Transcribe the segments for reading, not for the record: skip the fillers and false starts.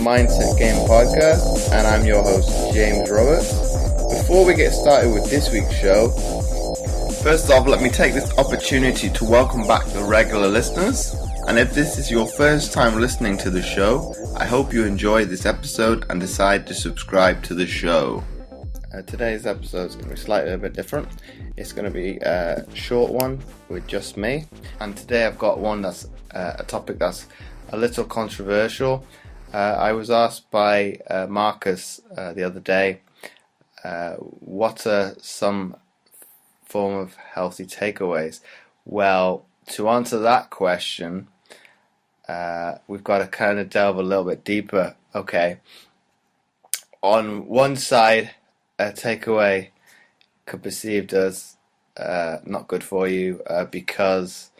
Mindset Game Podcast, and I'm your host, James Roberts. Before we get started with this week's show, first off, let me take this opportunity to welcome back the regular listeners. And if this is your first time listening to the show, I hope you enjoy this episode and decide to subscribe to the show. Today's episode is going to be slightly a bit different. It's going to be a short one with just me. And today I've got one that's a topic that's a little controversial. I was asked by Marcus the other day, what are some form of healthy takeaways? Well, to answer that question, we've got to kind of delve a little bit deeper. Okay, on one side, a takeaway could be perceived as not good for you because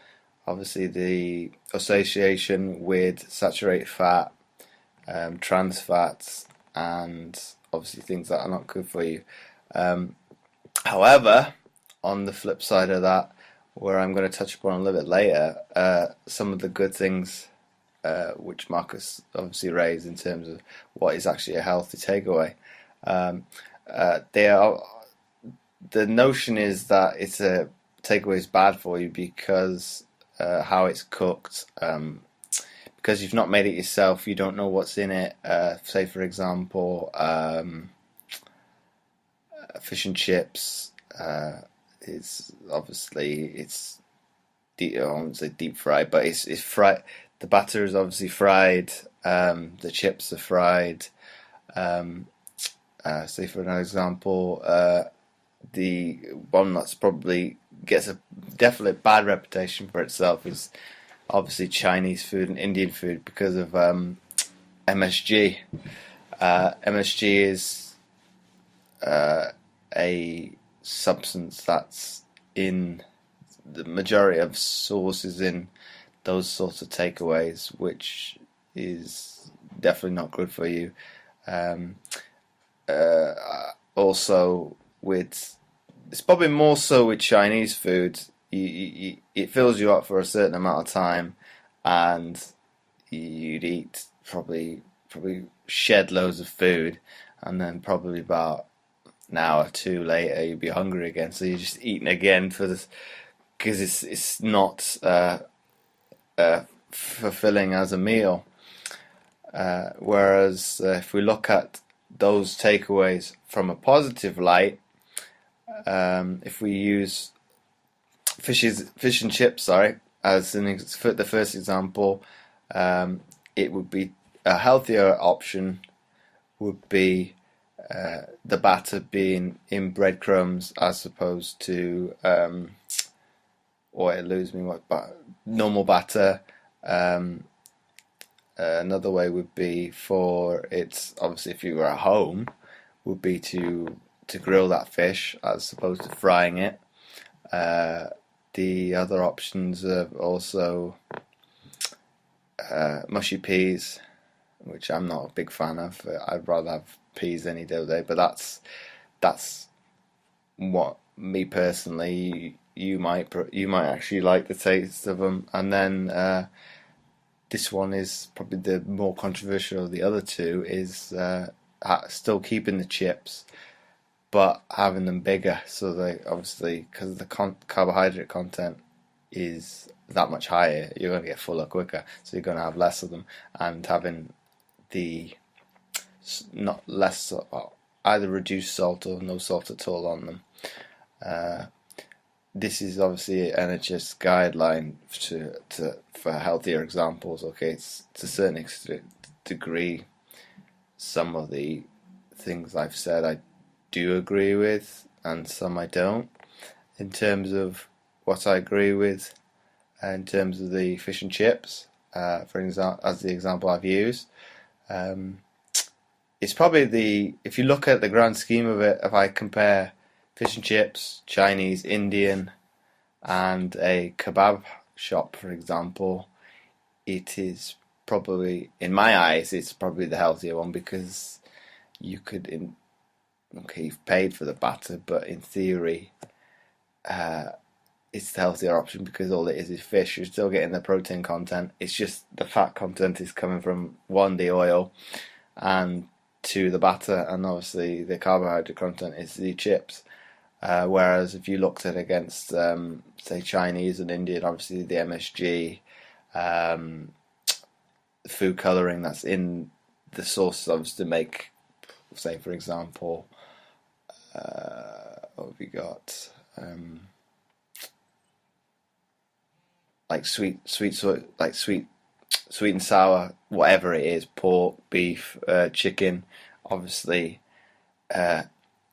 obviously the association with saturated fat, trans fats, and obviously things that are not good for you. However, on the flip side of that, where I'm going to touch upon a little bit later, some of the good things which Marcus obviously raised in terms of what is actually a healthy takeaway. The notion is that it's a takeaway is bad for you because how it's cooked, because you've not made it yourself, you don't know what's in it. Say for example, fish and chips. It's obviously I won't say deep fried, but it's fried. The batter is obviously fried. The chips are fried. Say for an example, the one that's probably gets a definite bad reputation for itself is obviously Chinese food and Indian food because of MSG. MSG is a substance that's in the majority of sources in those sorts of takeaways, which is definitely not good for you. Also, it's probably more so with Chinese food. It fills you up for a certain amount of time, and you'd eat probably shed loads of food, and then probably about an hour or two later you'd be hungry again. So you're just eating again for this because it's not fulfilling as a meal. Whereas if we look at those takeaways from a positive light, if we use fish and chips, as the first example, it would be a healthier option. Would be the batter being in breadcrumbs as opposed to normal batter. Another way would be obviously if you were at home, would be to grill that fish as opposed to frying it. The other options are also mushy peas, which I'm not a big fan of. I'd rather have peas any day, but that's what me personally. You might actually like the taste of them, and then this one is probably the more controversial of the other two. Is still keeping the chips, but having them bigger, so they obviously, because the carbohydrate content is that much higher, you're going to get fuller quicker, so you're going to have less of them, and having either reduced salt or no salt at all on them. This is obviously an NHS guideline for healthier examples. Okay, it's to a certain degree. Some of the things I've said I do agree with, and some I don't. In terms of what I agree with, in terms of the fish and chips, for example, as the example I've used, it's probably if you look at the grand scheme of it, if I compare fish and chips, Chinese, Indian, and a kebab shop, for example, it is probably, in my eyes, it's probably the healthier one because you could, you've paid for the batter, but in theory, it's the healthier option because all it is fish. You're still getting the protein content. It's just the fat content is coming from the oil, and to the batter, and obviously the carbohydrate content is the chips. Whereas if you looked at against, say, Chinese and Indian, obviously the MSG, the food coloring that's in the sauces, obviously to make, say, for example, what have we got? Like sweet and sour, whatever it is, pork, beef, chicken, obviously,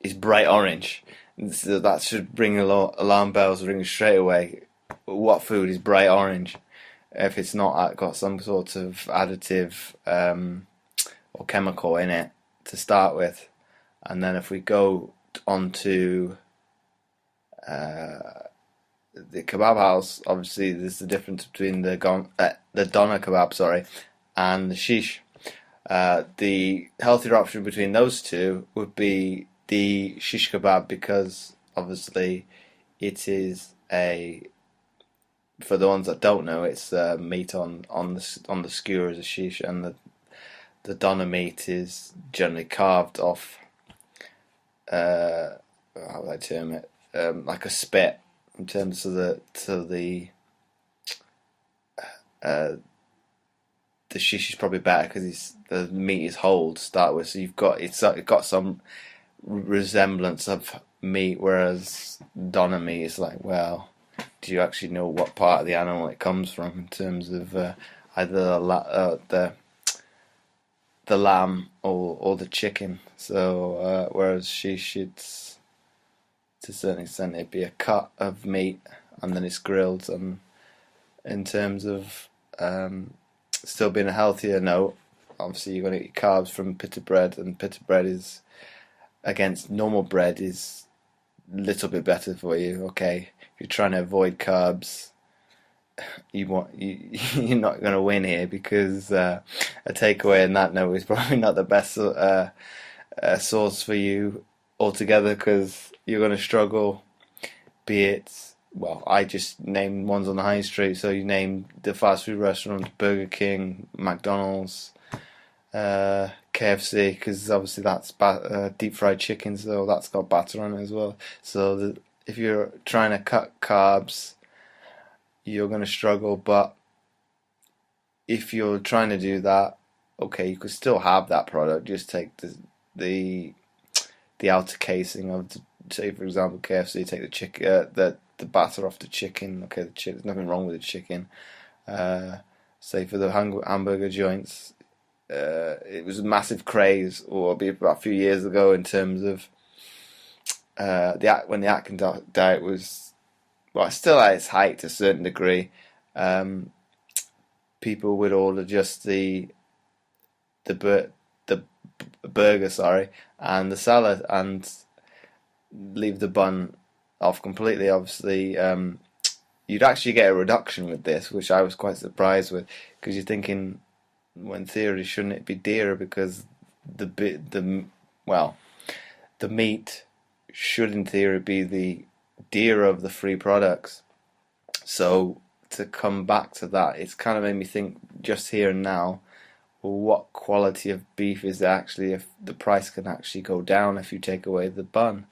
is bright orange. So that should bring alarm bells ringing straight away. What food is bright orange? If it's not got some sort of additive or chemical in it to start with. And then if we go on to the kebab house, obviously there's the difference between the doner kebab, and the shish. The healthier option between those two would be the shish kebab, because obviously it is for the ones that don't know, it's meat on the skewer as a shish, and the doner meat is generally carved off, how would I term it, like a spit, in terms of the shish is probably better because the meat is whole to start with, so it got some resemblance of meat, whereas doner meat is like, well, do you actually know what part of the animal it comes from in terms of either the lamb or the chicken? So whereas shish, it's to a certain extent it'd be a cut of meat and then it's grilled. And in terms of still being a healthier note, obviously you're going to get your carbs from pita bread, and pita bread is, against normal bread, is a little bit better for you. Okay, if you're trying to avoid carbs, you're not going to win here, because a takeaway in that note is probably not the best source for you altogether, because you're going to struggle. Be it, well, I just named ones on the high street, so you name the fast food restaurants: Burger King, McDonald's, KFC, because obviously that's deep fried chicken, so that's got batter on it as well. So if you're trying to cut carbs, you're going to struggle. But if you're trying to do that, okay, you could still have that product. Just take the outer casing of, say for example, KFC. Take the chicken, the batter off the chicken. Okay, there's nothing wrong with the chicken. Say for the hamburger joints, it was a massive craze, or about a few years ago, in terms of when the Atkins diet was, well, still at its height to a certain degree. People would order just the burger, and the salad, and leave the bun off completely. Obviously, you'd actually get a reduction with this, which I was quite surprised with, because you're thinking, well, in theory, shouldn't it be dearer, because the meat should in theory be the dearer of the free products. So to come back to that, it's kind of made me think just here and now, well, what quality of beef is there actually, if the price can actually go down if you take away the bun?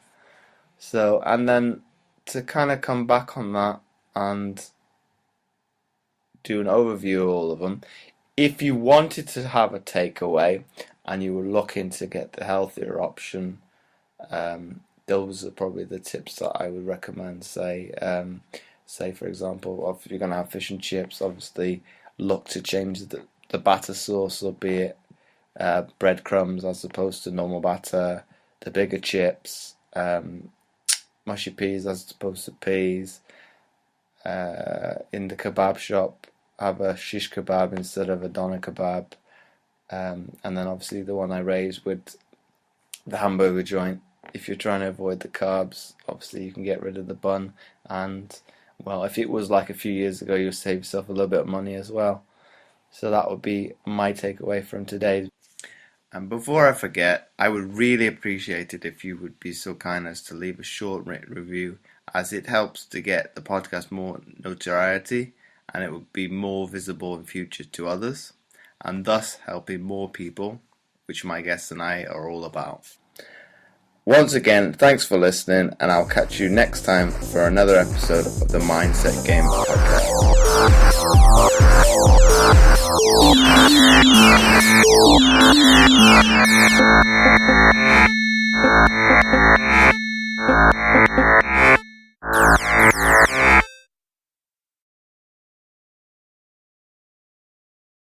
So, and then to kind of come back on that and do an overview of all of them, if you wanted to have a takeaway and you were looking to get the healthier option, those are probably the tips that I would recommend. Say for example, if you're going to have fish and chips, obviously look to change the batter sauce, or be it breadcrumbs as opposed to normal batter, the bigger chips, mushy peas as opposed to peas. In the kebab shop, have a shish kebab instead of a doner kebab, and then obviously the one I raised with the hamburger joint. If you're trying to avoid the carbs, obviously you can get rid of the bun, and well, if it was like a few years ago, you'll save yourself a little bit of money as well. So that would be my takeaway from today. And before I forget, I would really appreciate it if you would be so kind as to leave a short written review, as it helps to get the podcast more notoriety, and it would be more visible in future to others, and thus helping more people which my guests and I are all about. Once again, thanks for listening, and I'll catch you next time for another episode of the Mindset Game podcast.